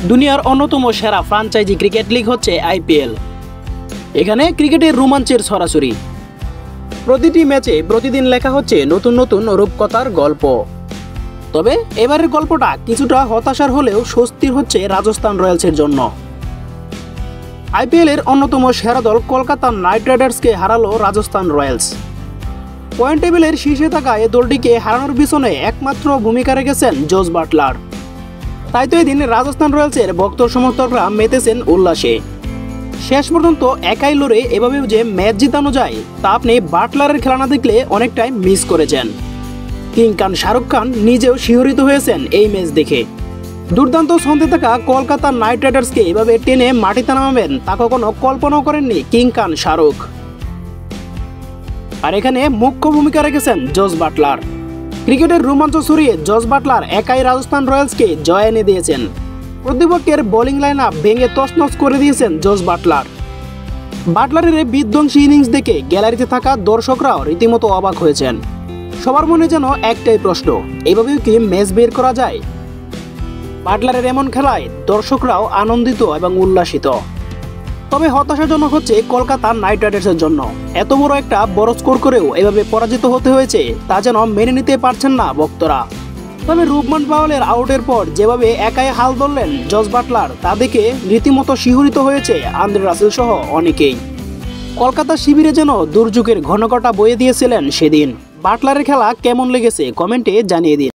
দুনিয়ার অন্যতম সেরা ফ্রাঞ্চাইজি ক্রিকেট লিগ হচ্ছে আইপিএল। এখানে ক্রিকেটের রোমাঞ্চের ছড়াছড়ি। প্রতিটি ম্যাচে প্রতিদিন লেখা হচ্ছে নতুন নতুন রূপকথার গল্প। তবে এবারের গল্পটা কিছুটা হতাশার হলেও স্বস্তির হচ্ছে রাজস্থান রয়্যালসের জন্য। আইপিএলের অন্যতম সেরা দল কলকাতা নাইট রাইডার্সকে হারালো রাজস্থান রয়্যালস। পয়েন্ট টেবিলের শীর্ষে থাকা এ দলটিকে হারানোর পিছনে একমাত্র ভূমিকা রেখেছেন জস বাটলার। তাই তো এদিন রাজস্থান রয়্যালসের ভক্ত সমর্থকরা মেতেছেন উল্লাসে। শেষ পর্যন্ত একাই লড়ে এভাবে যে ম্যাচ জিতানো যায় তা আপনি বাটলারের খেলা না দেখলে অনেকটাই মিস করেছেন। কিং খান শাহরুখ খান নিজেও শিহরিত হয়েছেন এই ম্যাচ দেখে। দুর্দান্ত ছন্দে থাকা কলকাতা নাইট রাইডার্সকে এভাবে টেনে মাটিতে নামাবেন তা কখনো কল্পনাও করেননি কিং খান শাহরুখ। আর এখানে মুখ্য ভূমিকা রেখেছেন জস বাটলার। ক্রিকেটের রোমাঞ্চ ছড়িয়ে জস বাটলার একাই রাজস্থান রয়্যালসকে জয় এনে দিয়েছেন। প্রতিপক্ষের বোলিং লাইন আপ ভেঙে তছনছ করে দিয়েছেন জস বাটলার। বাটলারের এই বিধ্বংসী ইনিংস দেখে গ্যালারিতে থাকা দর্শকরাও রীতিমতো অবাক হয়েছেন। সবার মনে যেন একটাই প্রশ্ন, এভাবেও কি ম্যাচ বের করা যায়? বাটলারের এমন খেলায় দর্শকরাও আনন্দিত এবং উল্লাসিত। তবে হতাশাজনক হচ্ছে কলকাতা নাইট রাইডার্সের জন্য। এত বড় একটা বড় স্কোর করেও এভাবে পরাজিত হতে হয়েছে তা যেন মেনে নিতে পারছেন না ভক্তরা। তবে রুবমান পাওয়েলের আউটের পর যেভাবে একাই হাল ধরলেন জস বাটলার তা দেখে রীতিমতো শিহরিত হয়েছে আন্দ্রে রাসেল সহ অনেকেই। কলকাতা শিবিরে যেন দুর্যোগের ঘনঘটা বয়ে দিয়েছিলেন সেদিন। বাটলারের খেলা কেমন লেগেছে কমেন্টে জানিয়ে দিন।